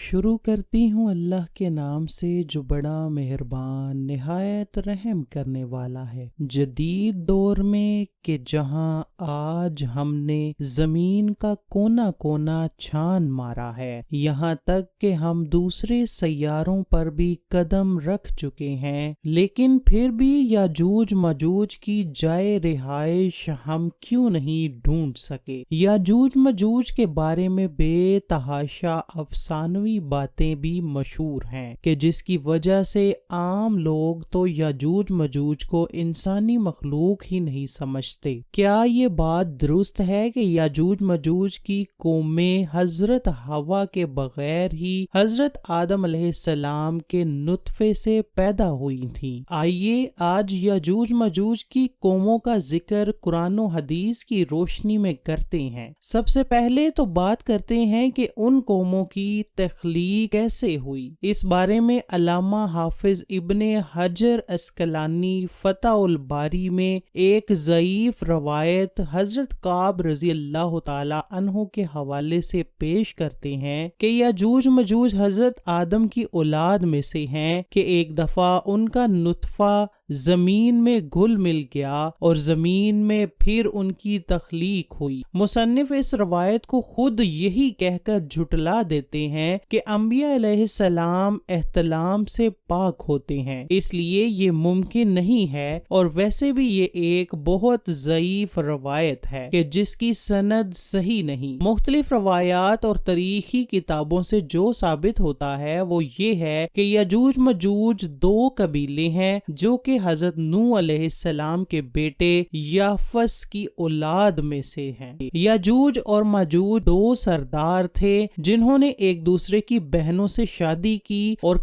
شروع کرتی ہوں اللہ کے نام سے جو بڑا مہربان نہایت رحم کرنے والا ہے۔ جدید دور میں کہ جہاں آج ہم نے زمین کا کونا کونا چھان مارا ہے، یہاں تک کہ ہم دوسرے سیاروں پر بھی قدم رکھ چکے ہیں، لیکن پھر بھی یاجوج ماجوج کی جائے رہائش ہم کیوں نہیں ڈھونڈ سکے۔ یاجوج ماجوج کے بارے میں بے تحاشا افسانوی باتیں بھی مشہور ہیں کہ جس کی وجہ سے عام لوگ تو یاجوج ماجوج کو انسانی مخلوق ہی نہیں سمجھتے۔ کیا یہ بات درست ہے کہ یاجوج ماجوج کی قومیں حضرت حوا کے بغیر ہی حضرت آدم علیہ السلام کے نطفے سے پیدا ہوئی تھیں؟ آئیے آج یاجوج ماجوج کی قوموں کا ذکر قرآن و حدیث کی روشنی میں کرتے ہیں۔ سب سے پہلے تو بات کرتے ہیں کہ ان قوموں کی تخلیق کیسے ہوئی۔ اس بارے میں علامہ حافظ ابن حجر عسقلانی فتح الباری میں ایک ضعیف روایت حضرت کعب رضی اللہ تعالی عنہ کے حوالے سے پیش کرتے ہیں کہ یاجوج ماجوج حضرت آدم کی اولاد میں سے ہیں کہ ایک دفعہ ان کا نطفہ زمین میں گھل مل گیا اور زمین میں پھر ان کی تخلیق ہوئی۔ مصنف اس روایت کو خود یہی کہہ کر جھٹلا دیتے ہیں کہ انبیاء علیہ السلام احتلام سے پاک ہوتے ہیں، اس لیے یہ ممکن نہیں ہے، اور ویسے بھی یہ ایک بہت ضعیف روایت ہے کہ جس کی سند صحیح نہیں۔ مختلف روایات اور تاریخی کتابوں سے جو ثابت ہوتا ہے وہ یہ ہے کہ یاجوج ماجوج دو قبیلے ہیں جو کہ حضرت نوح علیہ السلام کے بیٹے یافس کی اولاد میں سے ہیں۔ یاجوج اور ماجوج دو سردار تھے جنہوں نے ایک دوسرے کی بہنوں سے شادی کی اور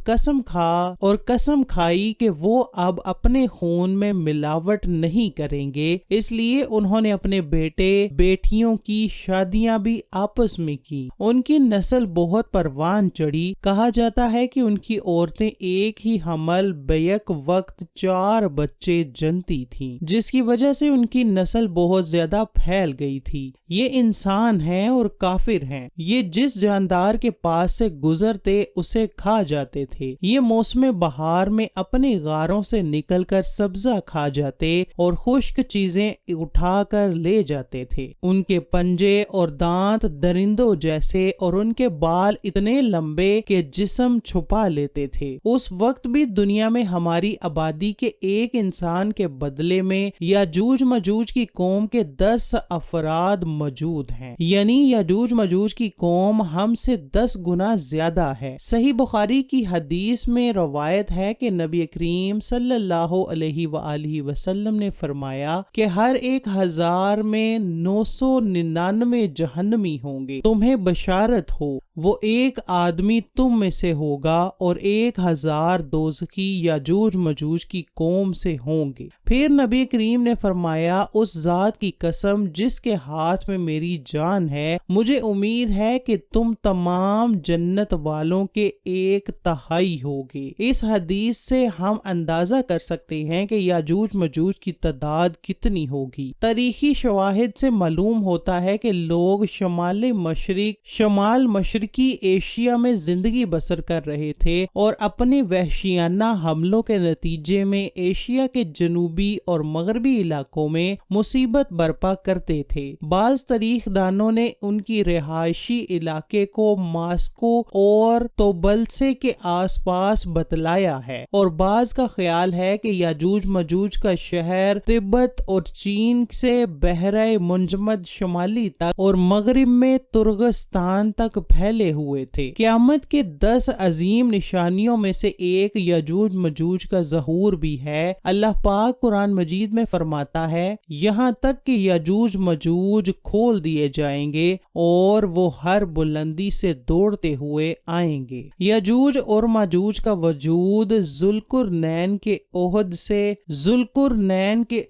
قسم کھائی کہ وہ اب اپنے خون میں ملاوٹ نہیں کریں گے، اس لیے انہوں نے اپنے بیٹے بیٹیوں کی شادیاں بھی آپس میں کی۔ ان کی نسل بہت پروان چڑھی، کہا جاتا ہے کہ ان کی عورتیں ایک ہی حمل بیک وقت 4 بچے جنتی تھیں، جس کی وجہ سے ان کی نسل بہت زیادہ پھیل گئی تھی۔ یہ انسان ہیں اور کافر ہیں، یہ جس جاندار کے پاس سے گزرتے اسے کھا جاتے تھے۔ یہ موسم بہار میں اپنے غاروں سے نکل کر سبزہ کھا جاتے اور خشک چیزیں اٹھا کر لے جاتے تھے۔ ان کے پنجے اور دانت درندوں جیسے اور ان کے بال اتنے لمبے کہ جسم چھپا لیتے تھے۔ اس وقت بھی دنیا میں ہماری آبادی کے ایک انسان کے بدلے میں یاجوج ماجوج کی قوم کے 10 افراد موجود ہیں، یعنی یاجوج ماجوج کی قوم ہم سے 10 گنا زیادہ ہے۔ صحیح بخاری کی حدیث میں روایت ہے کہ نبی کریم صلی اللہ علیہ وآلہ وسلم نے فرمایا کہ ہر 1000 میں 999 جہنمی ہوں گے، تمہیں بشارت ہو، وہ ایک آدمی تم میں سے ہوگا اور 1000 دوزخی یاجوج ماجوج کی قوم سے ہوں گے۔ پھر نبی کریم نے فرمایا اس ذات کی قسم جس کے ہاتھ میں میری جان ہے، مجھے امید ہے کہ تم تمام جنت والوں کے 1/3 ہوگے۔ اس حدیث سے ہم اندازہ کر سکتے ہیں کہ یاجوج ماجوج کی تعداد کتنی ہوگی۔ تاریخی شواہد سے معلوم ہوتا ہے کہ لوگ شمال مشرقی ایشیا میں زندگی بسر کر رہے تھے اور اپنے وحشیانہ حملوں کے نتیجے میں ایشیا کے جنوبی اور مغربی علاقوں میں مصیبت برپا کرتے تھے۔ بعض تاریخ دانوں نے ان کی رہائشی علاقے کو ماسکو اور توبلسے کے آس پاس بتلایا ہے، اور بعض کا خیال ہے کہ یاجوج ماجوج کا شہر تبت اور چین سے بحیرہ منجمد شمالی تک اور مغرب میں ترغستان تک پھیلے ہوئے تھے۔ قیامت کے 10 عظیم نشانیوں میں سے ایک یاجوج ماجوج کا ظہور بھی ہے۔ اللہ پاک قرآن مجید میں فرماتا ہے، یہاں تک کہ یاجوج ماجوج کھول دیے جائیں گے اور وہ ہر بلندی سے دوڑتے ہوئے آئیں گے۔ یاجوج اور ماجوج کا وجود ذوالقرنین کے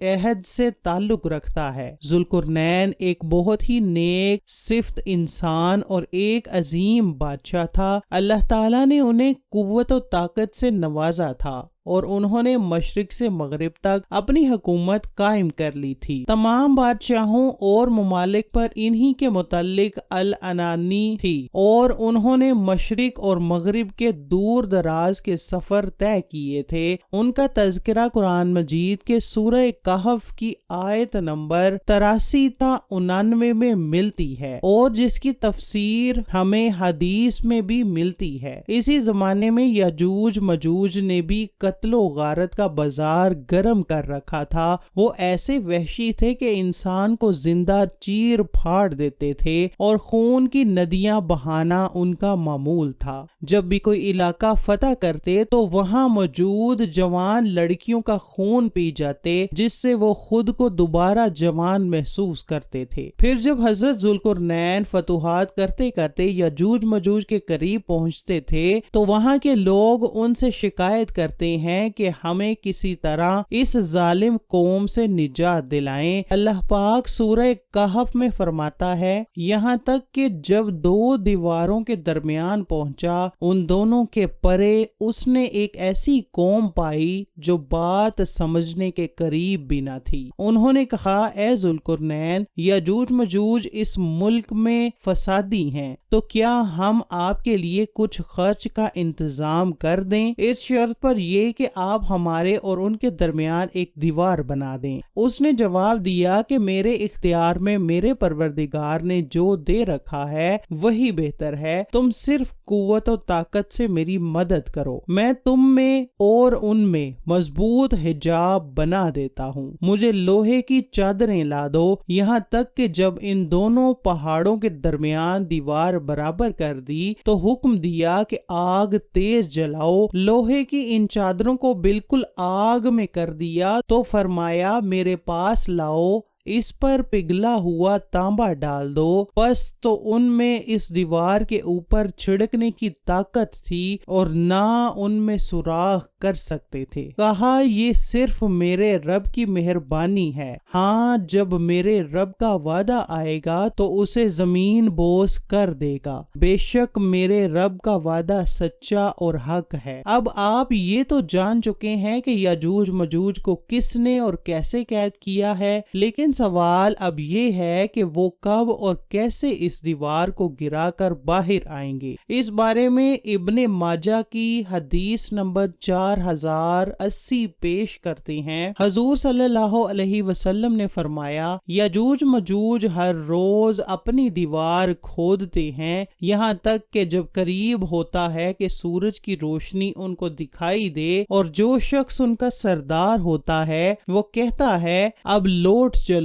عہد سے تعلق رکھتا ہے۔ ذوالقرنین ایک بہت ہی نیک صفت انسان اور ایک عظیم بادشاہ تھا۔ اللہ تعالیٰ نے انہیں قوت و طاقت سے نوازا تھا اور انہوں نے مشرق سے مغرب تک اپنی حکومت قائم کر لی تھی۔ تمام بادشاہوں اور ممالک پر انہی کے متعلق العنانی تھی اور انہوں نے مشرق اور مغرب کے دور دراز کے سفر طے کیے تھے۔ ان کا تذکرہ قرآن مجید کے سورہ کہف کی آیت نمبر 83 تا 99 میں ملتی ہے اور جس کی تفسیر ہمیں حدیث میں بھی ملتی ہے۔ اسی زمانے میں یاجوج مجوج نے بھی قتل و غارت کا بازار گرم کر رکھا تھا۔ وہ ایسے وحشی تھے کہ انسان کو زندہ چیر پھاڑ دیتے تھے اور خون کی ندیاں بہانا ان کا معمول تھا۔ جب بھی کوئی علاقہ فتح کرتے تو وہاں موجود جوان لڑکیوں کا خون پی جاتے، جس سے وہ خود کو دوبارہ جوان محسوس کرتے تھے۔ پھر جب حضرت ذوالقرنین فتوحات کرتے کرتے یاجوج مجوج کے قریب پہنچتے تھے تو وہاں کے لوگ ان سے شکایت کرتے ہیں کہ ہمیں کسی طرح اس ظالم قوم سے نجات دلائیں۔ اللہ پاک سورہ کہف میں فرماتا ہے، یہاں تک کہ جب دو دیواروں کے درمیان پہنچا، ان دونوں کے پرے اس نے ایک ایسی قوم پائی جو بات سمجھنے کے قریب بھی نہ تھی۔ انہوں نے کہا، اے ذوالقرنین، یاجوج مجوج اس ملک میں فسادی ہیں، تو کیا ہم آپ کے لیے کچھ خرچ کا انتظام کر دیں، اس شرط پر یہ کہ آپ ہمارے اور ان کے درمیان ایک دیوار بنا دیں۔ اس نے جواب دیا کہ میرے اختیار میں میرے پروردگار نے جو دے رکھا ہے وہی بہتر ہے، تم صرف قوت و طاقت سے میری مدد کرو، میں تم میں اور ان میں مضبوط حجاب بنا دیتا ہوں۔ مجھے لوہے کی چادریں لا دو، یہاں تک کہ جب ان دونوں پہاڑوں کے درمیان دیوار برابر کر دی تو حکم دیا کہ آگ تیز جلاؤ۔ لوہے کی ان چادروں کو بالکل آگ میں کر دیا تو فرمایا، میرے پاس لاؤ، اس پر پگھلا ہوا تانبا ڈال دو۔ پس تو ان میں اس دیوار کے اوپر چھڑکنے کی طاقت تھی اور نہ ان میں سوراخ کر سکتے تھے۔ کہا، یہ صرف میرے رب کی مہربانی ہے، ہاں جب میرے رب کا وعدہ آئے گا تو اسے زمین بوس کر دے گا، بے شک میرے رب کا وعدہ سچا اور حق ہے۔ اب آپ یہ تو جان چکے ہیں کہ یاجوج مجوج کو کس نے اور کیسے قید کیا ہے، لیکن سوال اب یہ ہے کہ وہ کب اور کیسے اس دیوار کو گرا کر باہر آئیں گے۔ اس بارے میں ابن ماجہ کی حدیث نمبر 4080 پیش کرتے ہیں۔ حضور صلی اللہ علیہ وسلم نے فرمایا، یاجوج مجوج ہر روز اپنی دیوار کھودتے ہیں، یہاں تک کہ جب قریب ہوتا ہے کہ سورج کی روشنی ان کو دکھائی دے اور جو شخص ان کا سردار ہوتا ہے وہ کہتا ہے، اب لوٹ چلو،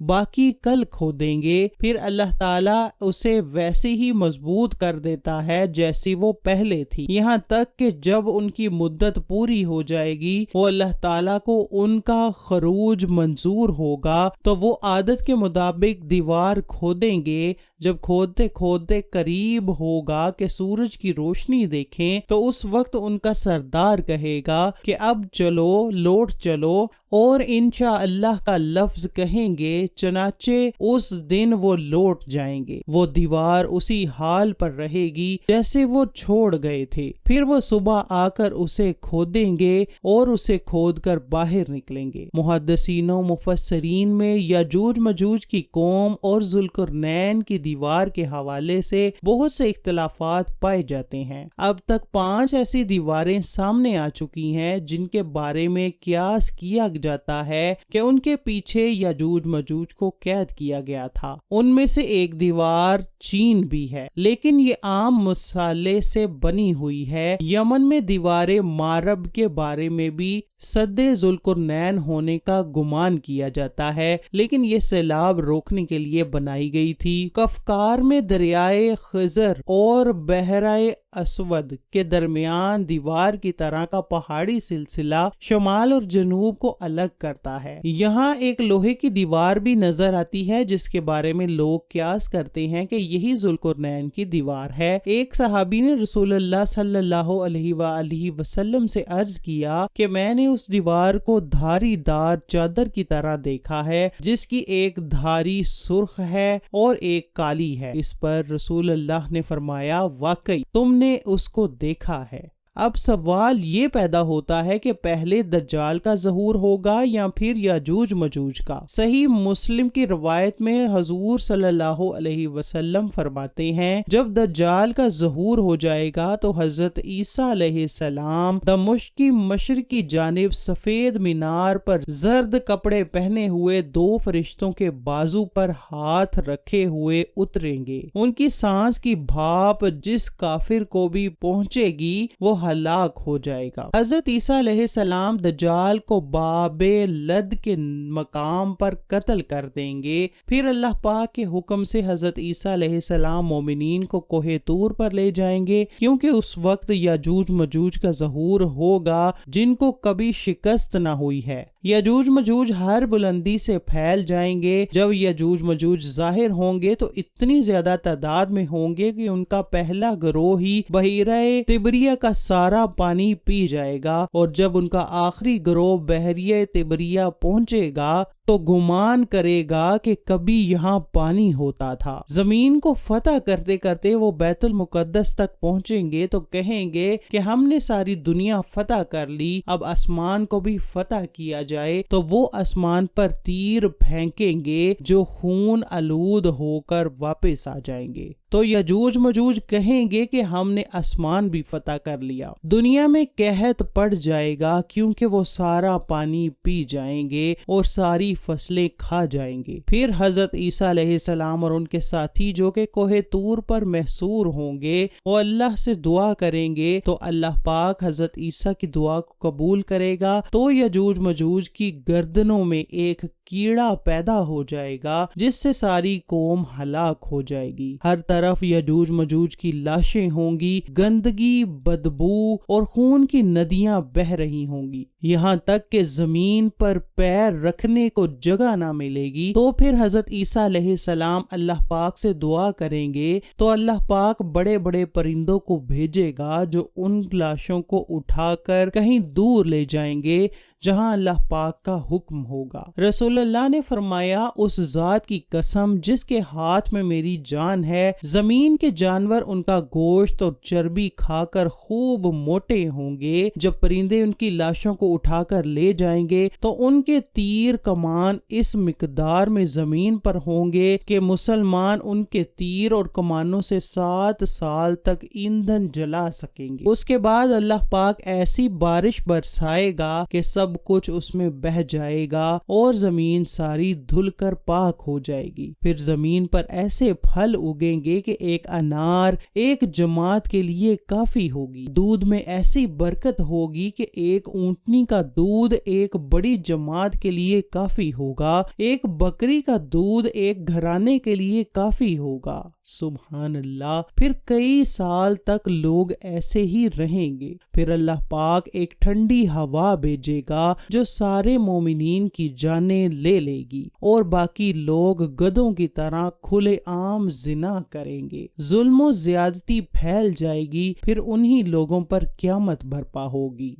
باقی کل کھودیں گے، پھر اللہ تعالیٰ اسے ویسے ہی مضبوط کر دیتا ہے جیسی وہ پہلے تھی، یہاں تک کہ جب ان کی مدت پوری ہو جائے گی، وہ اللہ تعالیٰ کو ان کا خروج منظور ہوگا تو وہ عادت کے مطابق دیوار کھودیں گے۔ جب کھودتے کھودتے قریب ہوگا کہ سورج کی روشنی دیکھیں تو اس وقت ان کا سردار کہے گا کہ اب چلو، لوٹ چلو، اور انشاءاللہ کا لفظ کہیں گے، چنانچہ اس دن وہ لوٹ جائیں گے۔ وہ دیوار اسی حال پر رہے گی جیسے وہ چھوڑ گئے تھے، پھر وہ صبح آ کر اسے کھودیں گے اور اسے کھود کر باہر نکلیں گے۔ محدثین و مفسرین میں یاجوج مجوج کی قوم اور ذوالقرنین کی دیوار کے حوالے سے بہت سے اختلافات پائے جاتے ہیں۔ اب تک 5 ایسی دیواریں سامنے آ چکی ہیں جن کے بارے میں قیاس کیا جاتا ہے کہ ان کے پیچھے یاجوج مجوج کو قید کیا گیا تھا۔ ان میں سے ایک دیوار چین بھی ہے، لیکن یہ عام مسالے سے بنی ہوئی ہے۔ یمن میں دیوار مارب کے بارے میں بھی سد ذوالقرنین ہونے کا گمان کیا جاتا ہے، لیکن یہ سیلاب روکنے کے لیے بنائی گئی تھی۔ کفکار میں دریائے خزر اور بحرائے اسود کے درمیان دیوار کی طرح کا پہاڑی سلسلہ شمال اور جنوب کو الگ کرتا ہے۔ یہاں ایک لوہے کی دیوار بھی نظر آتی ہے جس کے بارے میں لوگ قیاس کرتے ہیں کہ یہی ذوالقرنین کی دیوار ہے۔ ایک صحابی نے رسول اللہ صلی اللہ علیہ وآلہ وسلم سے عرض کیا کہ میں نے اس دیوار کو دھاری دار چادر کی طرح دیکھا ہے جس کی ایک دھاری سرخ ہے اور ایک کالی ہے۔ اس پر رسول اللہ نے فرمایا، واقعی تم نے اس کو دیکھا ہے۔ اب سوال یہ پیدا ہوتا ہے کہ پہلے دجال کا ظہور ہوگا یا پھر یاجوج مجوج کا؟ صحیح مسلم کی روایت میں حضور صلی اللہ علیہ وسلم فرماتے ہیں جب دجال کا ظہور ہو جائے گا تو حضرت عیسیٰ علیہ السلام دمشق کی مشرقی جانب سفید مینار پر زرد کپڑے پہنے ہوئے 2 فرشتوں کے بازو پر ہاتھ رکھے ہوئے اتریں گے۔ ان کی سانس کی بھاپ جس کافر کو بھی پہنچے گی وہ ہلاک ہو جائے گا۔ حضرت عیسیٰ علیہ السلام دجال کو باب لد کے مقام پر قتل کر دیں گے، پھر اللہ پاک کے حکم سے حضرت عیسیٰ علیہ السلام مومنین کو کوہ طور پر لے جائیں گے، کیونکہ اس وقت یاجوج مجوج کا ظہور ہوگا جن کو کبھی شکست نہ ہوئی ہے۔ یاجوج مجوج ہر بلندی سے پھیل جائیں گے۔ جب یاجوج مجوج ظاہر ہوں گے تو اتنی زیادہ تعداد میں ہوں گے کہ ان کا پہلا گروہ ہی بحیرہ تبریہ کا سارا پانی پی جائے گا، اور جب ان کا آخری گروہ بحیرہ تبریہ پہنچے گا تو گمان کرے گا کہ کبھی یہاں پانی ہوتا تھا۔ زمین کو فتح کرتے کرتے وہ بیت المقدس تک پہنچیں گے تو کہیں گے کہ ہم نے ساری دنیا فتح کر لی، اب آسمان کو بھی فتح کیا جائے، تو وہ آسمان پر تیر پھینکیں گے جو خون آلود ہو کر واپس آ جائیں گے۔ تو یاجوج مجوج کہیں گے کہ ہم نے آسمان بھی فتح کر لیا۔ دنیا میں قحط پڑ جائے گا کیونکہ وہ سارا پانی پی جائیں گے اور ساری فصلیں کھا جائیں گے۔ پھر حضرت عیسیٰ علیہ السلام اور ان کے ساتھی جو کہ کوہ طور پر محصور ہوں گے وہ اللہ سے دعا کریں گے تو اللہ پاک حضرت عیسیٰ کی دعا کو قبول کرے گا، تو یاجوج مجوج کی گردنوں میں ایک کیڑا پیدا ہو جائے گا جس سے ساری قوم ہلاک ہو جائے گی۔ ہر طرف یاجوج مجوج کی لاشیں ہوں گی، گندگی، بدبو اور خون کی ندیاں بہہ رہی ہوں گی، یہاں تک کہ زمین پر پیر رکھنے کو جگہ نہ ملے گی۔ تو پھر حضرت عیسیٰ علیہ السلام اللہ پاک سے دعا کریں گے تو اللہ پاک بڑے بڑے پرندوں کو بھیجے گا جو ان لاشوں کو اٹھا کر کہیں دور لے جائیں گے جہاں اللہ پاک کا حکم ہوگا۔ رسول اللہ نے فرمایا، اس ذات کی قسم جس کے ہاتھ میں میری جان ہے، زمین کے جانور ان کا گوشت اور چربی کھا کر خوب موٹے ہوں گے۔ جب پرندے ان کی لاشوں کو اٹھا کر لے جائیں گے تو ان کے تیر کمان اس مقدار میں زمین پر ہوں گے کہ مسلمان ان کے تیر اور کمانوں سے 7 سال تک ایندھن جلا سکیں گے۔ اس کے بعد اللہ پاک ایسی بارش برسائے گا کہ سب کچھ اس میں بہہ جائے گا اور زمین ساری دھل کر پاک ہو جائے گی۔ پھر زمین پر ایسے پھل اگیں گے کہ ایک انار ایک جماعت کے لیے کافی ہوگی۔ دودھ میں ایسی برکت ہوگی کہ ایک اونٹنی کا دودھ ایک بڑی جماعت کے لیے کافی ہوگا، ایک بکری کا دودھ ایک گھرانے کے لیے کافی ہوگا۔ سبحان اللہ۔ پھر کئی سال تک لوگ ایسے ہی رہیں گے۔ پھر اللہ پاک ایک ٹھنڈی ہوا بھیجے گا جو سارے مومنین کی جانیں لے لے گی اور باقی لوگ گدھوں کی طرح کھلے عام زنا کریں گے۔ ظلم و زیادتی پھیل جائے گی، پھر انہی لوگوں پر قیامت برپا ہوگی۔